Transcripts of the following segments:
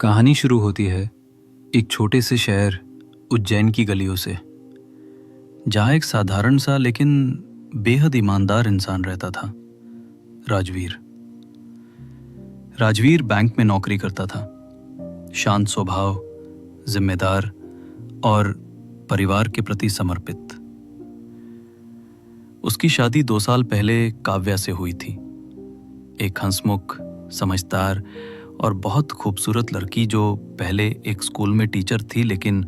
कहानी शुरू होती है एक छोटे से शहर उज्जैन की गलियों से, जहाँ एक साधारण सा लेकिन बेहद ईमानदार इंसान रहता था। राजवीर। राजवीर बैंक में नौकरी करता था। शांत स्वभाव, जिम्मेदार और परिवार के प्रति समर्पित। उसकी शादी 2 साल पहले काव्या से हुई थी, एक हंसमुख, समझदार और बहुत खूबसूरत लड़की जो पहले एक स्कूल में टीचर थी लेकिन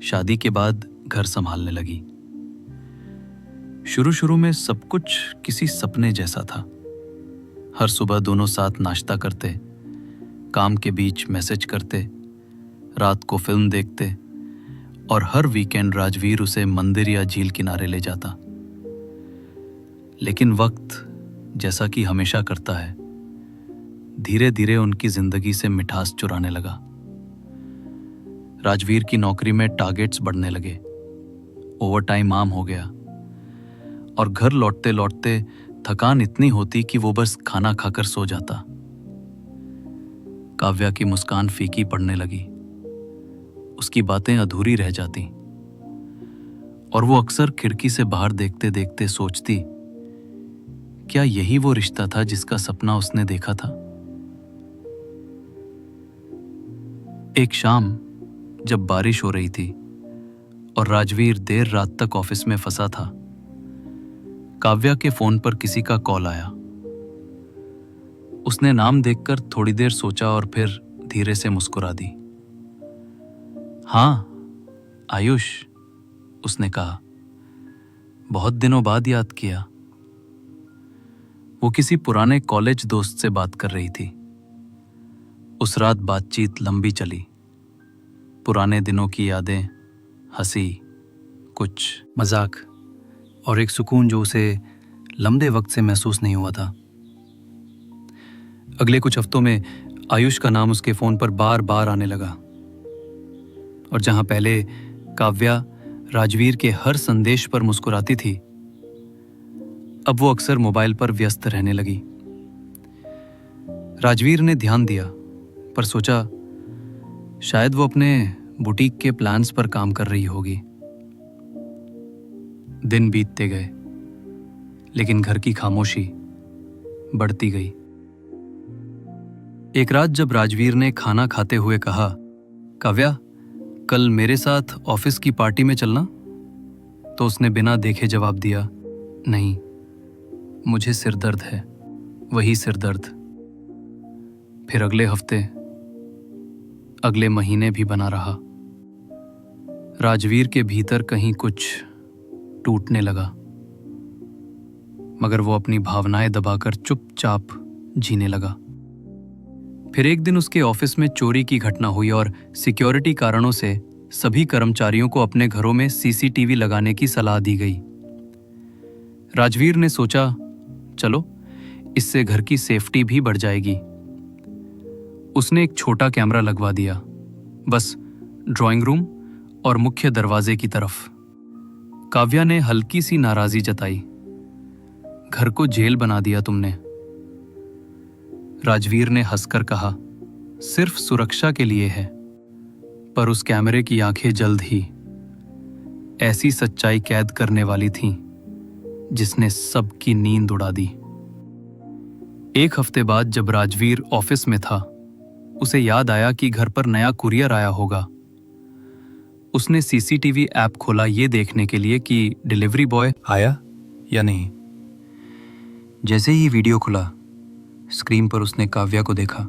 शादी के बाद घर संभालने लगी। शुरू में सब कुछ किसी सपने जैसा था। हर सुबह दोनों साथ नाश्ता करते, काम के बीच मैसेज करते, रात को फिल्म देखते और हर वीकेंड राजवीर उसे मंदिर या झील किनारे ले जाता। लेकिन वक्त, जैसा कि हमेशा करता है, धीरे धीरे उनकी जिंदगी से मिठास चुराने लगा। राजवीर की नौकरी में टारगेट्स बढ़ने लगे, ओवरटाइम आम हो गया और घर लौटते लौटते थकान इतनी होती कि वो बस खाना खाकर सो जाता। काव्या की मुस्कान फीकी पड़ने लगी, उसकी बातें अधूरी रह जाती और वो अक्सर खिड़की से बाहर देखते देखते सोचती, क्या यही वो रिश्ता था जिसका सपना उसने देखा था। एक शाम जब बारिश हो रही थी और राजवीर देर रात तक ऑफिस में फंसा था, काव्या के फोन पर किसी का कॉल आया। उसने नाम देखकर थोड़ी देर सोचा और फिर धीरे से मुस्कुरा दी। हाँ आयुष, उसने कहा, बहुत दिनों बाद याद किया। वो किसी पुराने कॉलेज दोस्त से बात कर रही थी। उस रात बातचीत लंबी चली, पुराने दिनों की यादें, हंसी, कुछ मजाक और एक सुकून जो उसे लंबे वक्त से महसूस नहीं हुआ था। अगले कुछ हफ्तों में आयुष का नाम उसके फोन पर बार बार आने लगा और जहां पहले काव्या राजवीर के हर संदेश पर मुस्कुराती थी, अब वो अक्सर मोबाइल पर व्यस्त रहने लगी। राजवीर ने ध्यान दिया पर सोचा शायद वो अपने बुटीक के प्लान्स पर काम कर रही होगी। दिन बीतते गए लेकिन घर की खामोशी बढ़ती गई। एक रात जब राजवीर ने खाना खाते हुए कहा, काव्या, कल मेरे साथ ऑफिस की पार्टी में चलना, तो उसने बिना देखे जवाब दिया, नहीं, मुझे सिरदर्द है। वही सिरदर्द फिर अगले हफ्ते, अगले महीने भी बना रहा। राजवीर के भीतर कहीं कुछ टूटने लगा, मगर वो अपनी भावनाएं दबाकर चुपचाप जीने लगा। फिर एक दिन उसके ऑफिस में चोरी की घटना हुई और सिक्योरिटी कारणों से सभी कर्मचारियों को अपने घरों में सीसीटीवी लगाने की सलाह दी गई। राजवीर ने सोचा, चलो, इससे घर की सेफ्टी भी बढ़ जाएगी। उसने एक छोटा कैमरा लगवा दिया, बस ड्राइंग रूम और मुख्य दरवाजे की तरफ। काव्या ने हल्की सी नाराजगी जताई, घर को जेल बना दिया तुमने। राजवीर ने हंसकर कहा, सिर्फ सुरक्षा के लिए है। पर उस कैमरे की आंखें जल्द ही ऐसी सच्चाई कैद करने वाली थीं जिसने सबकी नींद उड़ा दी। एक हफ्ते बाद जब राजवीर ऑफिस में था, उसे याद आया कि घर पर नया कुरियर आया होगा। उसने सीसीटीवी ऐप खोला ये देखने के लिए कि डिलीवरी बॉय आया या नहीं। जैसे ही वीडियो खुला, स्क्रीन पर उसने काव्या को देखा।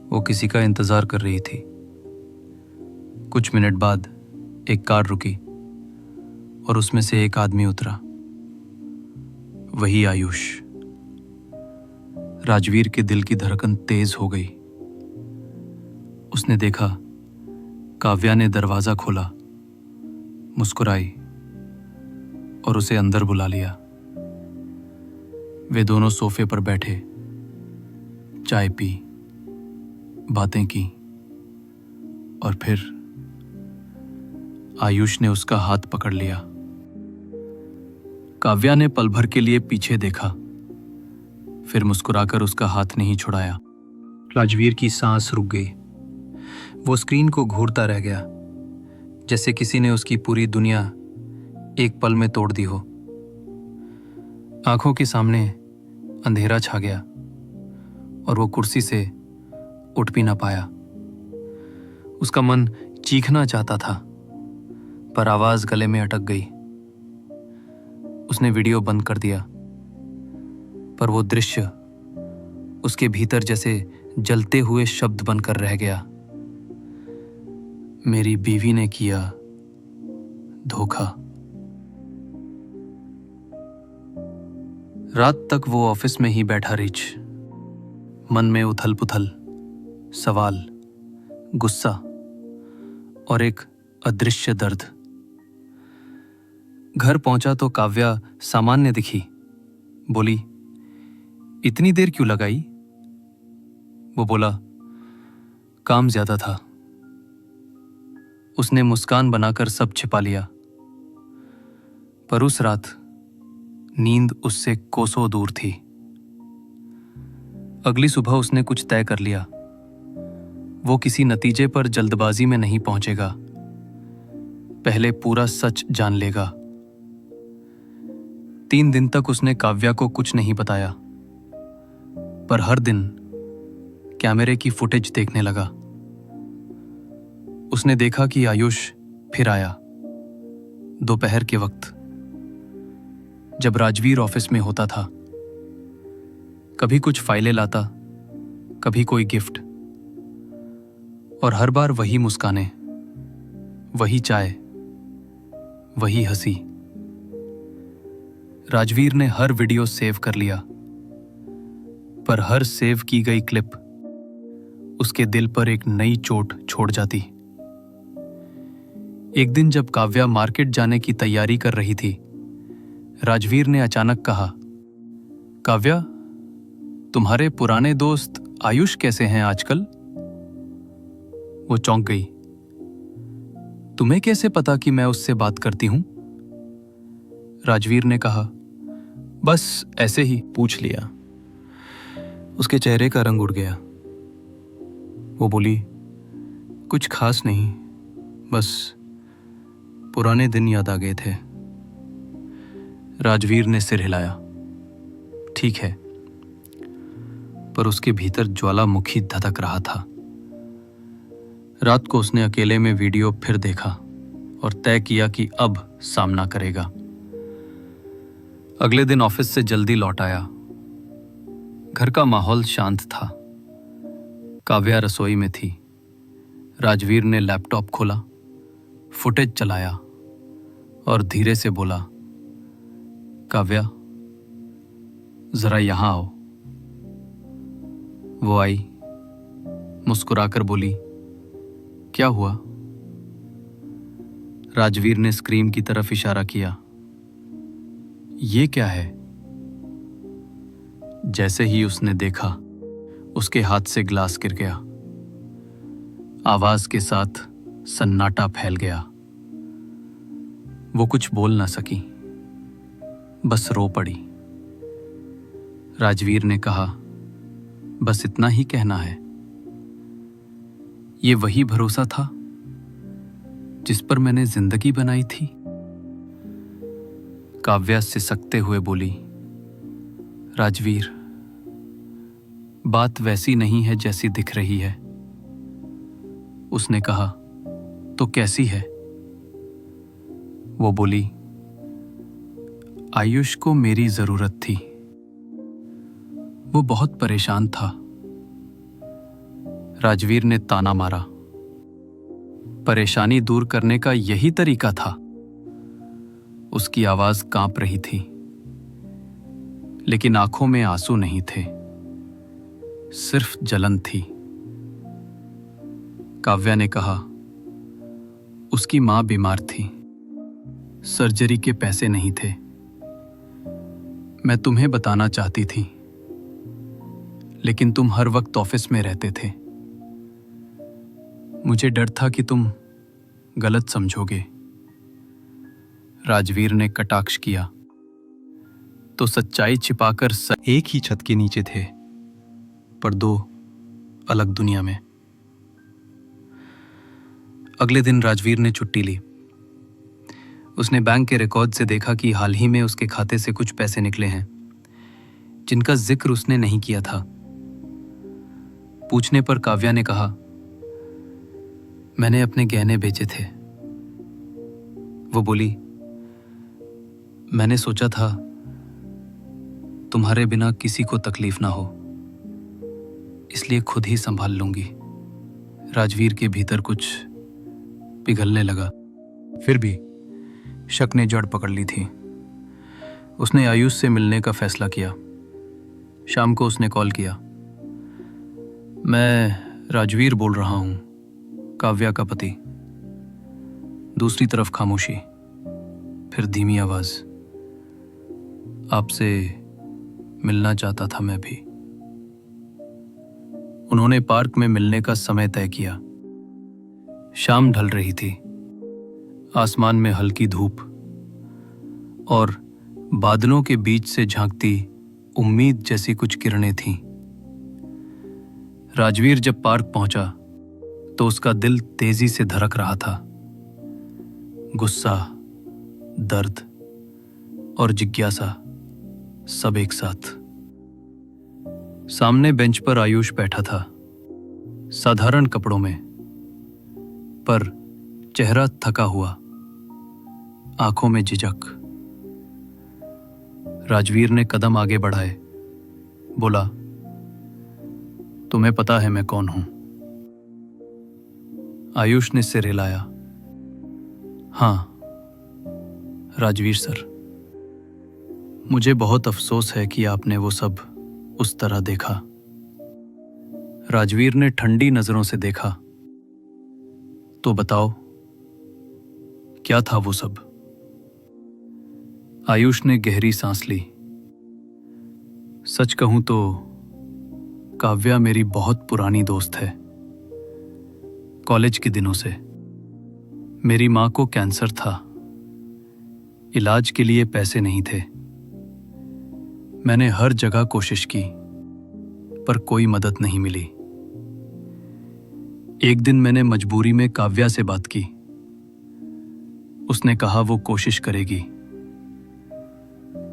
वो किसी का इंतजार कर रही थी। कुछ मिनट बाद एक कार रुकी और उसमें से एक आदमी उतरा, वही आयुष। राजवीर के दिल की धड़कन तेज हो गई। उसने देखा काव्या ने दरवाजा खोला, मुस्कुराई और उसे अंदर बुला लिया। वे दोनों सोफे पर बैठे, चाय पी, बातें की और फिर आयुष ने उसका हाथ पकड़ लिया। काव्या ने पल भर के लिए पीछे देखा, फिर मुस्कुराकर उसका हाथ नहीं छुड़ाया। राजवीर की सांस रुक गई। वो स्क्रीन को घूरता रह गया, जैसे किसी ने उसकी पूरी दुनिया एक पल में तोड़ दी हो। आंखों के सामने अंधेरा छा गया और वो कुर्सी से उठ भी ना पाया। उसका मन चीखना चाहता था, पर आवाज गले में अटक गई। उसने वीडियो बंद कर दिया, पर वो दृश्य उसके भीतर जैसे जलते हुए शब्द बनकर रह गया। मेरी बीवी ने किया धोखा। रात तक वो ऑफिस में ही बैठा रिच, मन में उथल पुथल, सवाल, गुस्सा और एक अदृश्य दर्द। घर पहुंचा तो काव्या सामान्य दिखी। बोली, इतनी देर क्यों लगाई? वो बोला, काम ज्यादा था। उसने मुस्कान बनाकर सब छिपा लिया, पर उस रात नींद उससे कोसों दूर थी। अगली सुबह उसने कुछ तय कर लिया। वो किसी नतीजे पर जल्दबाजी में नहीं पहुंचेगा, पहले पूरा सच जान लेगा। 3 दिन तक उसने काव्या को कुछ नहीं बताया, पर हर दिन कैमरे की फुटेज देखने लगा। उसने देखा कि आयुष फिर आया दोपहर के वक्त, जब राजवीर ऑफिस में होता था। कभी कुछ फाइलें लाता, कभी कोई गिफ्ट, और हर बार वही मुस्काने, वही चाय, वही हंसी। राजवीर ने हर वीडियो सेव कर लिया, पर हर सेव की गई क्लिप उसके दिल पर एक नई चोट छोड़ जाती। एक दिन जब काव्या मार्केट जाने की तैयारी कर रही थी, राजवीर ने अचानक कहा, काव्या, तुम्हारे पुराने दोस्त आयुष कैसे हैं आजकल? वो चौंक गई। तुम्हें कैसे पता कि मैं उससे बात करती हूं? राजवीर ने कहा, बस ऐसे ही पूछ लिया। उसके चेहरे का रंग उड़ गया। वो बोली, कुछ खास नहीं, बस पुराने दिन याद आ गए थे। राजवीर ने सिर हिलाया। ठीक है, पर उसके भीतर ज्वालामुखी धधक रहा था। रात को उसने अकेले में वीडियो फिर देखा और तय किया कि अब सामना करेगा। अगले दिन ऑफिस से जल्दी लौट आया। घर का माहौल शांत था। काव्या रसोई में थी। राजवीर ने लैपटॉप खोला, फुटेज चलाया और धीरे से बोला, काव्या, जरा यहां आओ। वो आई, मुस्कुराकर बोली, क्या हुआ? राजवीर ने स्क्रीन की तरफ इशारा किया। ये क्या है? जैसे ही उसने देखा, उसके हाथ से ग्लास गिर गया। आवाज के साथ सन्नाटा फैल गया। वो कुछ बोल ना सकी, बस रो पड़ी। राजवीर ने कहा, बस इतना ही कहना है? ये वही भरोसा था जिस पर मैंने जिंदगी बनाई थी? काव्या सिसकते हुए बोली, राजवीर, बात वैसी नहीं है जैसी दिख रही है। उसने कहा, तो कैसी है? वो बोली, आयुष को मेरी जरूरत थी। वो बहुत परेशान था। राजवीर ने ताना मारा। परेशानी दूर करने का यही तरीका था? उसकी आवाज कांप रही थी, लेकिन आंखों में आंसू नहीं थे, सिर्फ जलन थी। काव्या ने कहा, उसकी मां बीमार थी, सर्जरी के पैसे नहीं थे। मैं तुम्हें बताना चाहती थी, लेकिन तुम हर वक्त ऑफिस में रहते थे। मुझे डर था कि तुम गलत समझोगे। राजवीर ने कटाक्ष किया। तो सच्चाई छिपाकर एक ही छत के नीचे थे, पर 2 अलग दुनिया में। अगले दिन राजवीर ने छुट्टी ली। उसने बैंक के रिकॉर्ड से देखा कि हाल ही में उसके खाते से कुछ पैसे निकले हैं जिनका जिक्र उसने नहीं किया था। पूछने पर काव्या ने कहा, मैंने अपने गहने बेचे थे। वो बोली, मैंने सोचा था तुम्हारे बिना किसी को तकलीफ ना हो, इसलिए खुद ही संभाल लूंगी। राजवीर के भीतर कुछ पिघलने लगा। फिर भी शक ने जड़ पकड़ ली थी। उसने आयुष से मिलने का फैसला किया। शाम को उसने कॉल किया। मैं राजवीर बोल रहा हूं, काव्या का पति। दूसरी तरफ खामोशी, फिर धीमी आवाज, आपसे मिलना चाहता था मैं भी। उन्होंने पार्क में मिलने का समय तय किया। शाम ढल रही थी। आसमान में हल्की धूप और बादलों के बीच से झांकती उम्मीद जैसी कुछ किरणें थीं। राजवीर जब पार्क पहुंचा तो उसका दिल तेजी से धड़क रहा था। गुस्सा, दर्द और जिज्ञासा सब एक साथ। सामने बेंच पर आयुष बैठा था, साधारण कपड़ों में, पर चेहरा थका हुआ, आंखों में झिझक। राजवीर ने कदम आगे बढ़ाए, बोला, तुम्हें पता है मैं कौन हूं? आयुष ने सिर हिलाया। हां, राजवीर सर। मुझे बहुत अफसोस है कि आपने वो सब उस तरह देखा। राजवीर ने ठंडी नजरों से देखा। तो बताओ, क्या था वो सब? आयुष ने गहरी सांस ली। सच कहूं तो काव्या मेरी बहुत पुरानी दोस्त है, कॉलेज के दिनों से। मेरी मां को कैंसर था। इलाज के लिए पैसे नहीं थे। मैंने हर जगह कोशिश की, पर कोई मदद नहीं मिली। एक दिन मैंने मजबूरी में काव्या से बात की। उसने कहा वो कोशिश करेगी।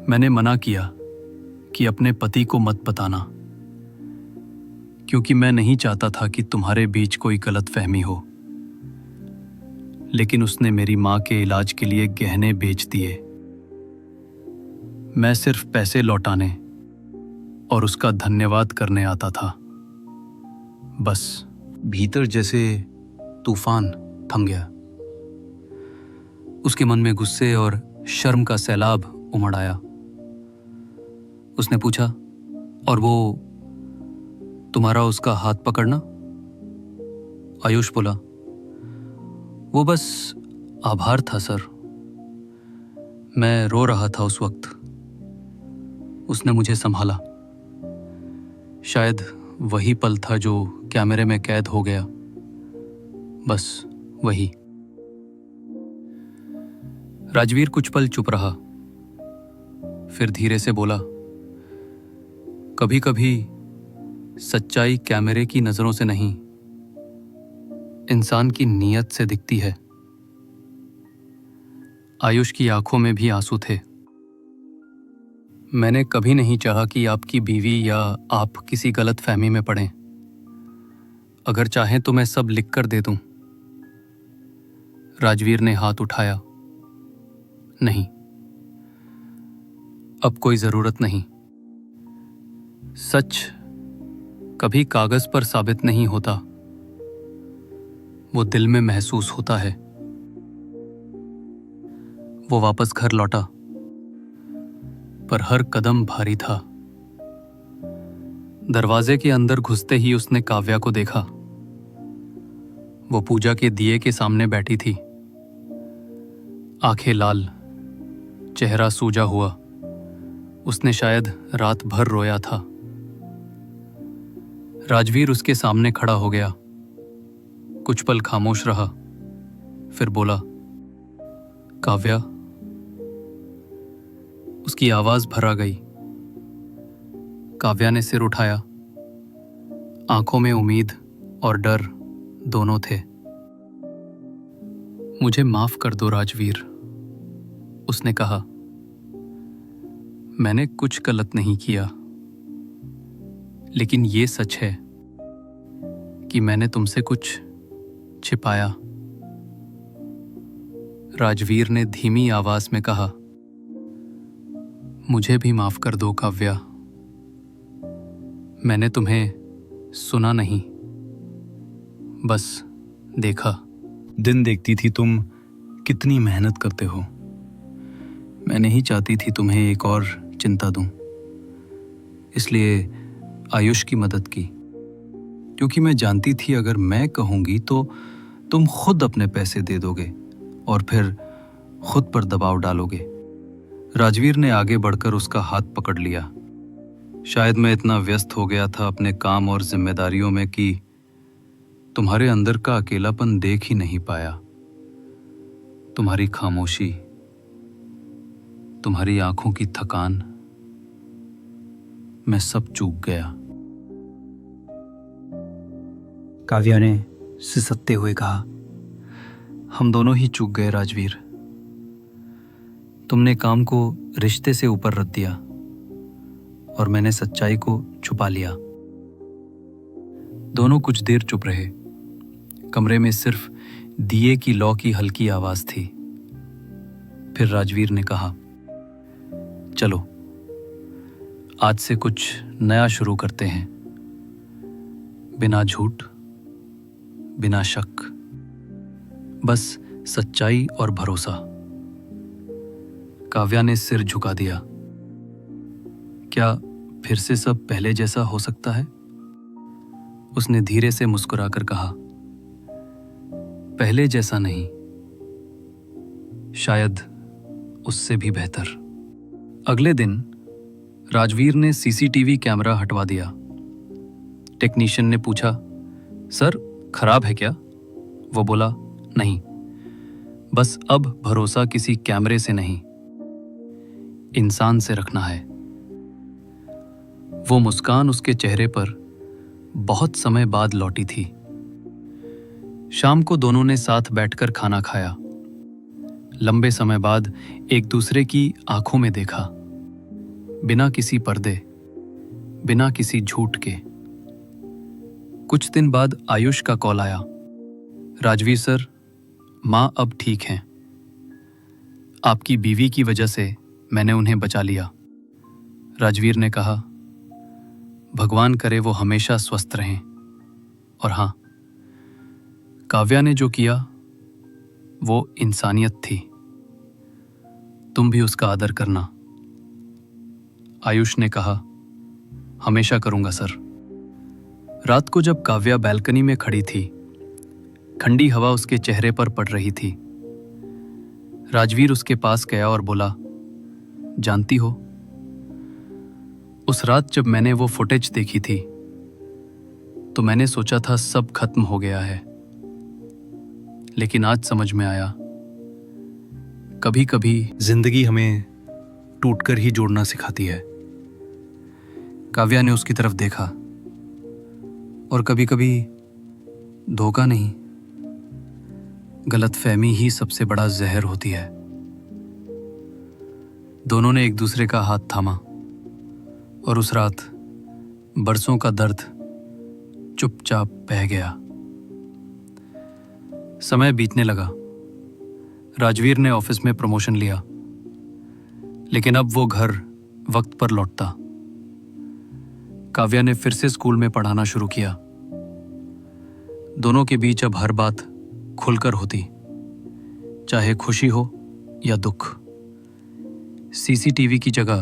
मैंने मना किया कि अपने पति को मत बताना, क्योंकि मैं नहीं चाहता था कि तुम्हारे बीच कोई गलतफहमी हो। लेकिन उसने मेरी मां के इलाज के लिए गहने बेच दिए। मैं सिर्फ पैसे लौटाने और उसका धन्यवाद करने आता था, बस। भीतर जैसे तूफान थम गया। उसके मन में गुस्से और शर्म का सैलाब उमड़ आया। उसने पूछा, और वो तुम्हारा उसका हाथ पकड़ना? आयुष बोला, वो बस आभार था सर। मैं रो रहा था उस वक्त। उसने मुझे संभाला। शायद वही पल था जो कैमरे में कैद हो गया, बस वही। राजवीर कुछ पल चुप रहा, फिर धीरे से बोला, कभी कभी सच्चाई कैमरे की नजरों से नहीं, इंसान की नीयत से दिखती है। आयुष की आंखों में भी आंसू थे। मैंने कभी नहीं चाहा कि आपकी बीवी या आप किसी गलत फहमी में पड़ें। अगर चाहें तो मैं सब लिख कर दे दूं। राजवीर ने हाथ उठाया। नहीं, अब कोई जरूरत नहीं। सच कभी कागज पर साबित नहीं होता, वो दिल में महसूस होता है। वो वापस घर लौटा, पर हर कदम भारी था। दरवाजे के अंदर घुसते ही उसने काव्या को देखा। वो पूजा के दिए के सामने बैठी थी, आंखें लाल, चेहरा सूजा हुआ। उसने शायद रात भर रोया था। राजवीर उसके सामने खड़ा हो गया, कुछ पल खामोश रहा, फिर बोला, काव्या। उसकी आवाज भर आ गई। काव्या ने सिर उठाया, आंखों में उम्मीद और डर दोनों थे। मुझे माफ कर दो राजवीर, उसने कहा। मैंने कुछ गलत नहीं किया, लेकिन ये सच है कि मैंने तुमसे कुछ छिपाया। राजवीर ने धीमी आवाज में कहा, मुझे भी माफ कर दो काव्या। मैंने तुम्हें सुना नहीं, बस देखा। दिन देखती थी तुम कितनी मेहनत करते हो। मैं नहीं चाहती थी तुम्हें एक और चिंता दूं, इसलिए आयुष की मदद की, क्योंकि मैं जानती थी अगर मैं कहूंगी तो तुम खुद अपने पैसे दे दोगे और फिर खुद पर दबाव डालोगे। राजवीर ने आगे बढ़कर उसका हाथ पकड़ लिया। शायद मैं इतना व्यस्त हो गया था अपने काम और जिम्मेदारियों में कि तुम्हारे अंदर का अकेलापन देख ही नहीं पाया। तुम्हारी खामोशी, तुम्हारी आंखों की थकान, मैं सब चूक गया। काव्या ने सिसकते हुए कहा, हम दोनों ही चूक गए राजवीर। तुमने काम को रिश्ते से ऊपर रख दिया और मैंने सच्चाई को छुपा लिया। दोनों कुछ देर चुप रहे। कमरे में सिर्फ दिए की लौ की हल्की आवाज थी। फिर राजवीर ने कहा, चलो आज से कुछ नया शुरू करते हैं, बिना झूठ, बिना शक, बस सच्चाई और भरोसा। काव्या ने सिर झुका दिया। क्या फिर से सब पहले जैसा हो सकता है? उसने धीरे से मुस्कुराकर कहा, पहले जैसा नहीं, शायद उससे भी बेहतर। अगले दिन राजवीर ने सीसीटीवी कैमरा हटवा दिया। टेक्नीशियन ने पूछा, सर खराब है क्या? वो बोला, नहीं, बस अब भरोसा किसी कैमरे से नहीं, इंसान से रखना है। वो मुस्कान उसके चेहरे पर बहुत समय बाद लौटी थी। शाम को दोनों ने साथ बैठकर खाना खाया। लंबे समय बाद एक दूसरे की आंखों में देखा, बिना किसी पर्दे, बिना किसी झूठ के। कुछ दिन बाद आयुष का कॉल आया, राजवीर सर, मां अब ठीक हैं। आपकी बीवी की वजह से मैंने उन्हें बचा लिया। राजवीर ने कहा, भगवान करे वो हमेशा स्वस्थ रहें। और हाँ, काव्या ने जो किया वो इंसानियत थी। तुम भी उसका आदर करना। आयुष ने कहा, हमेशा करूंगा सर। रात को जब काव्या बैल्कनी में खड़ी थी, ठंडी हवा उसके चेहरे पर पड़ रही थी। राजवीर उसके पास गया और बोला, जानती हो, उस रात जब मैंने वो फुटेज देखी थी तो मैंने सोचा था सब खत्म हो गया है, लेकिन आज समझ में आया, कभी कभी जिंदगी हमें टूटकर ही जोड़ना सिखाती है। काव्या ने उसकी तरफ देखा, और कभी कभी धोखा नहीं, गलतफहमी ही सबसे बड़ा जहर होती है। दोनों ने एक दूसरे का हाथ थामा और उस रात बरसों का दर्द चुपचाप बह गया। समय बीतने लगा। राजवीर ने ऑफिस में प्रमोशन लिया, लेकिन अब वो घर वक्त पर लौटता। काव्या ने फिर से स्कूल में पढ़ाना शुरू किया। दोनों के बीच अब हर बात खुलकर होती, चाहे खुशी हो या दुख। सीसीटीवी की जगह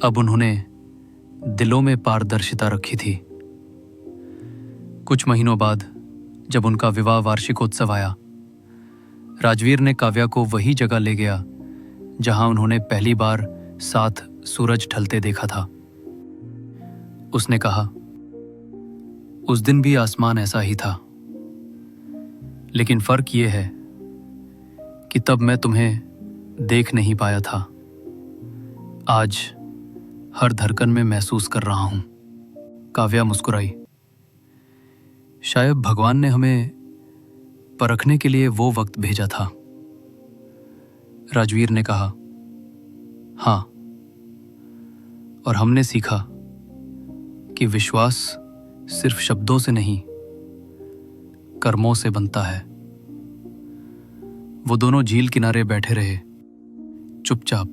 अब उन्होंने दिलों में पारदर्शिता रखी थी। कुछ महीनों बाद जब उनका विवाह वार्षिकोत्सव आया, राजवीर ने काव्या को वही जगह ले गया जहां उन्होंने पहली बार साथ सूरज ढलते देखा था। उसने कहा, उस दिन भी आसमान ऐसा ही था, लेकिन फर्क ये है कि तब मैं तुम्हें देख नहीं पाया था। आज हर धड़कन में महसूस कर रहा हूं। काव्या मुस्कुराई। शायद भगवान ने हमें परखने के लिए वो वक्त भेजा था। राजवीर ने कहा। हाँ, और हमने सीखा कि विश्वास सिर्फ शब्दों से नहीं, कर्मों से बनता है। वो दोनों झील किनारे बैठे रहे, चुपचाप,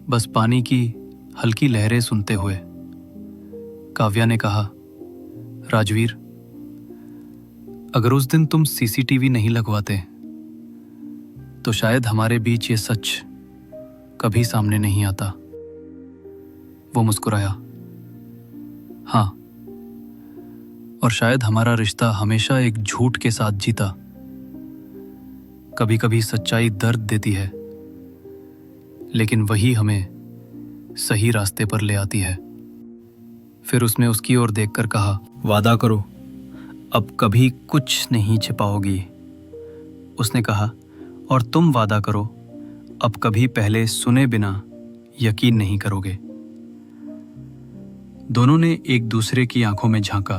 बस पानी की हल्की लहरें सुनते हुए। काव्या ने कहा, राजवीर, अगर उस दिन तुम सीसीटीवी नहीं लगवाते तो शायद हमारे बीच ये सच कभी सामने नहीं आता। वो मुस्कुराया। हाँ, और शायद हमारा रिश्ता हमेशा एक झूठ के साथ जीता। कभी कभी सच्चाई दर्द देती है, लेकिन वही हमें सही रास्ते पर ले आती है। फिर उसने उसकी ओर देखकर कहा, वादा करो अब कभी कुछ नहीं छिपाओगी। उसने कहा, और तुम वादा करो अब कभी पहले सुने बिना यकीन नहीं करोगे। दोनों ने एक दूसरे की आंखों में झांका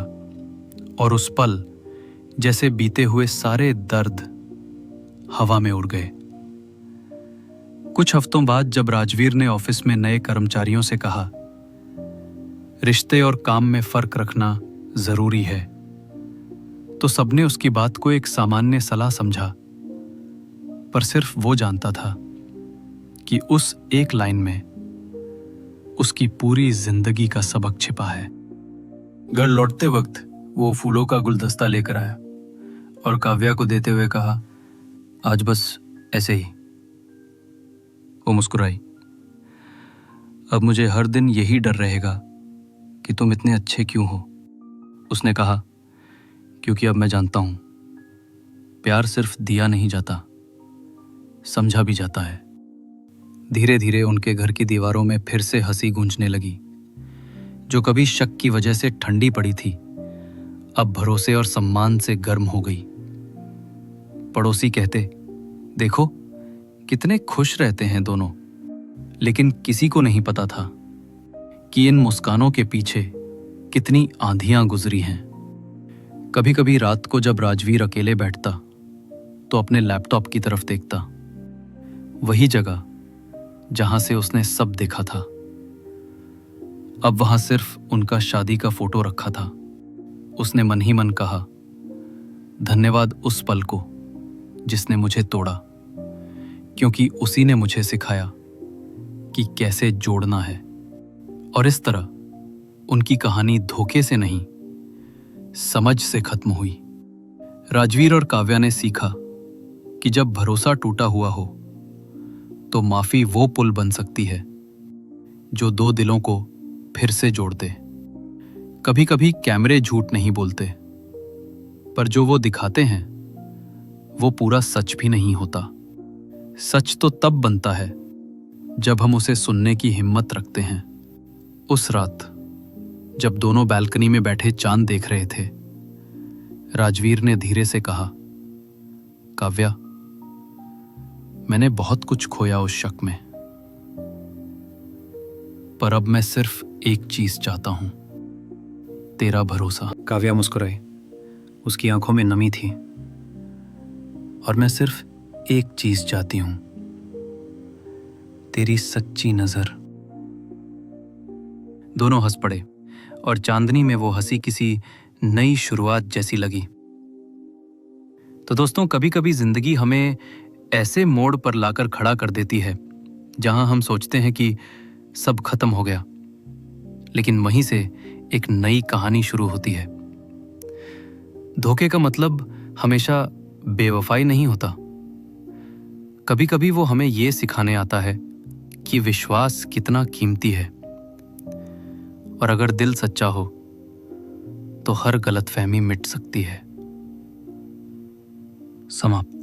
और उस पल जैसे बीते हुए सारे दर्द हवा में उड़ गए। कुछ हफ्तों बाद जब राजवीर ने ऑफिस में नए कर्मचारियों से कहा, रिश्ते और काम में फर्क रखना जरूरी है, तो सबने उसकी बात को एक सामान्य सलाह समझा। पर सिर्फ वो जानता था कि उस एक लाइन में उसकी पूरी जिंदगी का सबक छिपा है। घर लौटते वक्त वो फूलों का गुलदस्ता लेकर आया और काव्या को देते हुए कहा, आज बस ऐसे ही। वो मुस्कुराई। अब मुझे हर दिन यही डर रहेगा कि तुम इतने अच्छे क्यों हो। उसने कहा, क्योंकि अब मैं जानता हूं, प्यार सिर्फ दिया नहीं जाता, समझा भी जाता है। धीरे धीरे उनके घर की दीवारों में फिर से हंसी गूंजने लगी, जो कभी शक की वजह से ठंडी पड़ी थी, अब भरोसे और सम्मान से गर्म हो गई। पड़ोसी कहते, देखो कितने खुश रहते हैं दोनों। लेकिन किसी को नहीं पता था कि इन मुस्कानों के पीछे कितनी आंधियां गुजरी हैं। कभी कभी रात को जब राजवीर अकेले बैठता तो अपने लैपटॉप की तरफ देखता, वही जगह जहां से उसने सब देखा था। अब वहां सिर्फ उनका शादी का फोटो रखा था। उसने मन ही मन कहा, धन्यवाद उस पल को जिसने मुझे तोड़ा, क्योंकि उसी ने मुझे सिखाया कि कैसे जोड़ना है। और इस तरह उनकी कहानी धोखे से नहीं, समझ से खत्म हुई। राजवीर और काव्या ने सीखा कि जब भरोसा टूटा हुआ हो तो माफी वो पुल बन सकती है जो दो दिलों को फिर से जोड़ दे। कभी कभी कैमरे झूठ नहीं बोलते, पर जो वो दिखाते हैं वो पूरा सच भी नहीं होता। सच तो तब बनता है जब हम उसे सुनने की हिम्मत रखते हैं। उस रात जब दोनों बालकनी में बैठे चांद देख रहे थे, राजवीर ने धीरे से कहा, काव्या, मैंने बहुत कुछ खोया उस शक में, पर अब मैं सिर्फ एक चीज चाहता हूं, तेरा भरोसा। काव्या मुस्कुराई। उसकी आंखों में नमी थी। और मैं सिर्फ एक चीज चाहती हूं, तेरी सच्ची नजर। दोनों हंस पड़े और चांदनी में वो हंसी किसी नई शुरुआत जैसी लगी। तो दोस्तों, कभी कभी जिंदगी हमें ऐसे मोड़ पर लाकर खड़ा कर देती है जहां हम सोचते हैं कि सब खत्म हो गया, लेकिन वहीं से एक नई कहानी शुरू होती है। धोखे का मतलब हमेशा बेवफाई नहीं होता। कभी कभी वो हमें ये सिखाने आता है कि विश्वास कितना कीमती है, और अगर दिल सच्चा हो तो हर गलतफहमी मिट सकती है। समाप्त।